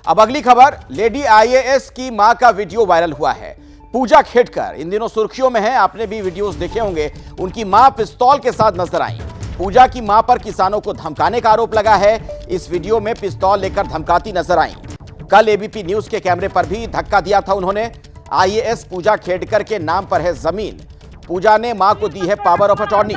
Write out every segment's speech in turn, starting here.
अब अगली खबर, लेडी आईएएस की मां का वीडियो वायरल हुआ है। पूजा खेड़कर इन दिनों सुर्खियों में है। आपने भी वीडियोस देखे होंगे। उनकी मां पिस्तौल के साथ नजर आई। पूजा की मां पर किसानों को धमकाने का आरोप लगा है। इस वीडियो में पिस्तौल लेकर धमकाती नजर आई। कल एबीपी न्यूज के कैमरे पर भी धक्का दिया था उन्होंने। आईएएस पूजा खेड़कर के नाम पर है जमीन। पूजा ने मां को दी है पावर ऑफ अटॉर्नी।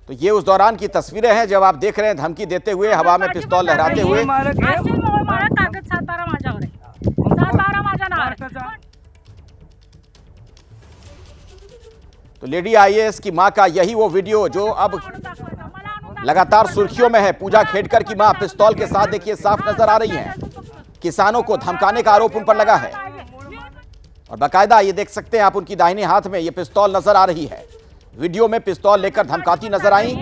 तो ये उस दौरान की तस्वीरें हैं जब आप देख रहे हैं धमकी देते हुए, हवा में पिस्तौल लहराते हुए। तो लेडी आईएएस की मां का यही वो वीडियो जो अब लगातार सुर्खियों में है। पूजा खेड़कर की मां पिस्तौल के साथ देखिए साफ नजर आ रही हैं। किसानों को धमकाने का आरोप उन पर लगा है और बाकायदा ये देख सकते हैं आप, उनकी दाहिने हाथ में ये पिस्तौल नजर आ रही है। वीडियो में पिस्तौल लेकर धमकाती नजर आई।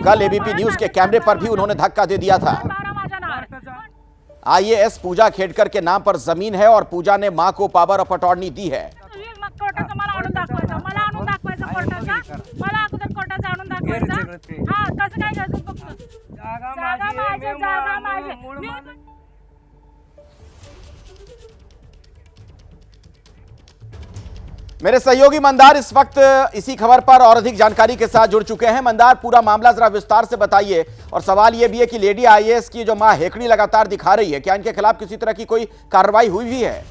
कल एबीपी न्यूज के कैमरे पर भी उन्होंने धक्का दे दिया था। आईएएस पूजा खेड़कर के नाम पर जमीन है और पूजा ने मां को पावर ऑफ अटॉर्नी दी है। मेरे सहयोगी मंदार इस वक्त इसी खबर पर और अधिक जानकारी के साथ जुड़ चुके हैं। मंदार, पूरा मामला जरा विस्तार से बताइए। और सवाल यह भी है कि लेडी आईएएस की जो मां हेकड़ी लगातार दिखा रही है, क्या इनके खिलाफ किसी तरह की कोई कार्रवाई हुई भी है?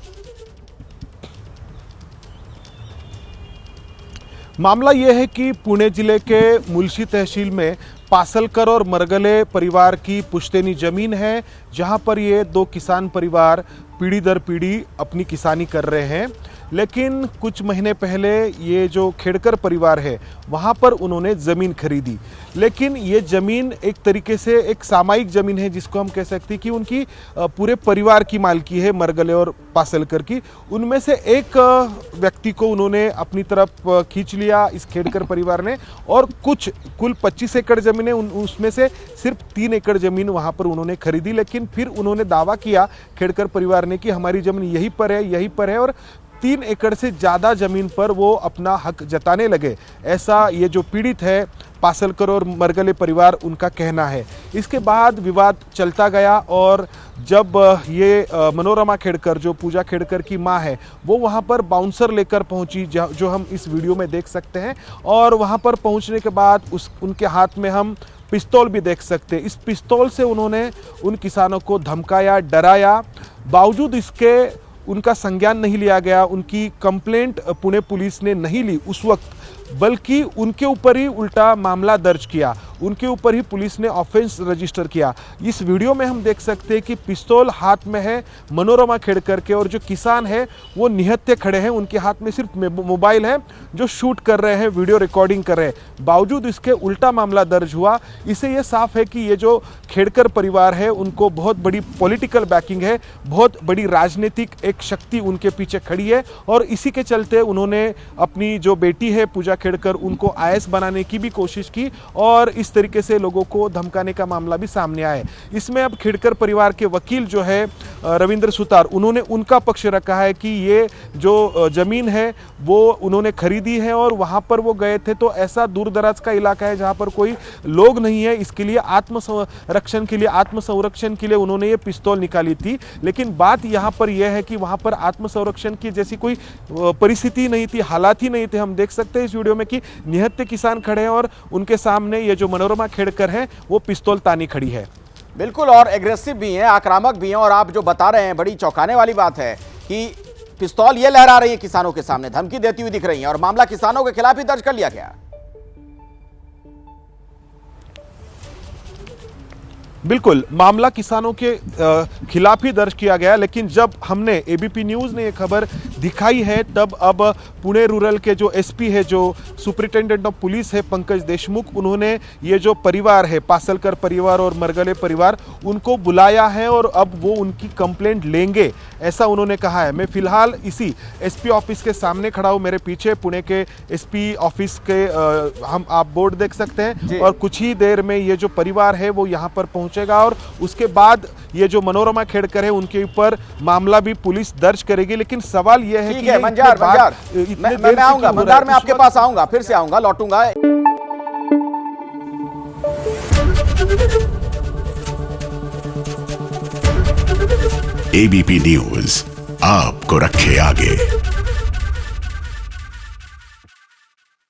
मामला यह है कि पुणे जिले के मुलशी तहसील में पासलकर और मरगले परिवार की पुश्तैनी जमीन है, जहां पर ये दो किसान परिवार पीढ़ी दर पीढ़ी अपनी किसानी कर रहे हैं। लेकिन कुछ महीने पहले ये जो खेड़कर परिवार है वहाँ पर उन्होंने ज़मीन खरीदी। लेकिन ये ज़मीन एक तरीके से एक सामायिक ज़मीन है, जिसको हम कह सकते हैं कि उनकी पूरे परिवार की मालकी है, मरगले और पासलकर की। उनमें से एक व्यक्ति को उन्होंने अपनी तरफ खींच लिया इस खेड़कर परिवार ने, और कुछ कुल 25 एकड़ ज़मीन है, उसमें से सिर्फ 3 एकड़ ज़मीन वहाँ पर उन्होंने खरीदी। लेकिन फिर उन्होंने दावा किया खेड़कर परिवार ने कि हमारी ज़मीन यहीं पर है और 3 एकड़ से ज़्यादा ज़मीन पर वो अपना हक जताने लगे। ऐसा ये जो पीड़ित है पासलकर और मरगले परिवार, उनका कहना है। इसके बाद विवाद चलता गया और जब ये मनोरमा खेड़कर, जो पूजा खेड़कर की मां है, वो वहाँ पर बाउंसर लेकर पहुंची, जो हम इस वीडियो में देख सकते हैं। और वहाँ पर पहुँचने के बाद उनके हाथ में हम पिस्तौल भी देख सकते हैं। इस पिस्तौल से उन्होंने उन किसानों को धमकाया, डराया। बावजूद इसके उनका संज्ञान नहीं लिया गया। उनकी कंप्लेंट पुणे पुलिस ने नहीं ली उस वक्त, बल्कि उनके ऊपर ही उल्टा मामला दर्ज किया। उनके ऊपर ही पुलिस ने ऑफेंस रजिस्टर किया। इस वीडियो में हम देख सकते हैं कि पिस्तौल हाथ में है मनोरमा खेड़कर के, और जो किसान है वो निहत्थे खड़े हैं। उनके हाथ में सिर्फ मोबाइल है, जो शूट कर रहे हैं, वीडियो रिकॉर्डिंग कर रहे हैं। बावजूद इसके उल्टा मामला दर्ज हुआ। इससे ये साफ है कि ये जो खेड़कर परिवार है उनको बहुत बड़ी पॉलिटिकल बैकिंग है, बहुत बड़ी राजनीतिक एक शक्ति उनके पीछे खड़ी है। और इसी के चलते उन्होंने अपनी जो बेटी है पूजा खेड़कर, उनको आईएएस बनाने की भी कोशिश की और इस तरीके से लोगों को धमकाने का मामला भी सामने आया। इसमें अब खेड़कर परिवार के वकील जो है रविंद्र सुतार, उन्होंने उनका पक्ष रखा है कि ये जो जमीन है वो उन्होंने खरीदी है और वहां पर वो गए थे तो ऐसा दूर दराज का इलाका है जहां पर कोई लोग नहीं है। इसके लिए आत्मसंरक्षण के लिए उन्होंने ये पिस्तौल निकाली थी। लेकिन बात यहां पर यह है कि वहां पर आत्मसंरक्षण की जैसी कोई परिस्थिति नहीं थी, हालात ही नहीं थे। हम देख सकते हैं इस वीडियो में कि निहत्थे किसान खड़े हैं और उनके सामने ये जो मनोरमा खेड़कर है वो पिस्तौल तानी खड़ी है। बिल्कुल, और एग्रेसिव भी हैं, आक्रामक भी हैं। और आप जो बता रहे हैं, बड़ी चौंकाने वाली बात है कि पिस्तौल ये लहरा रही है किसानों के सामने, धमकी देती हुई दिख रही हैं, और मामला किसानों के खिलाफ ही दर्ज कर लिया गया। बिल्कुल, मामला किसानों के खिलाफ ही दर्ज किया गया। लेकिन जब हमने एबीपी न्यूज़ ने ये खबर दिखाई है, तब अब पुणे रूरल के जो एसपी है, जो सुपरिटेंडेंट ऑफ पुलिस है पंकज देशमुख, उन्होंने ये जो परिवार है पासलकर परिवार और मरगले परिवार, उनको बुलाया है और अब वो उनकी कंप्लेंट लेंगे, ऐसा उन्होंने कहा है। मैं फिलहाल इसी एसपी ऑफिस के सामने खड़ा हूँ। मेरे पीछे पुणे के एसपी ऑफिस के आप बोर्ड देख सकते हैं। और कुछ ही देर में ये जो परिवार है वो यहाँ पर पहुँच पहुंचेगा और उसके बाद ये जो मनोरमा खेड़कर है उनके ऊपर मामला भी पुलिस दर्ज करेगी। लेकिन सवाल यह है ठीक कि है मंजार, मैं आऊंगा मंजार, मैं आपके पास आऊंगा, फिर से आऊंगा, लौटूंगा। एबीपी न्यूज आपको रखे आगे।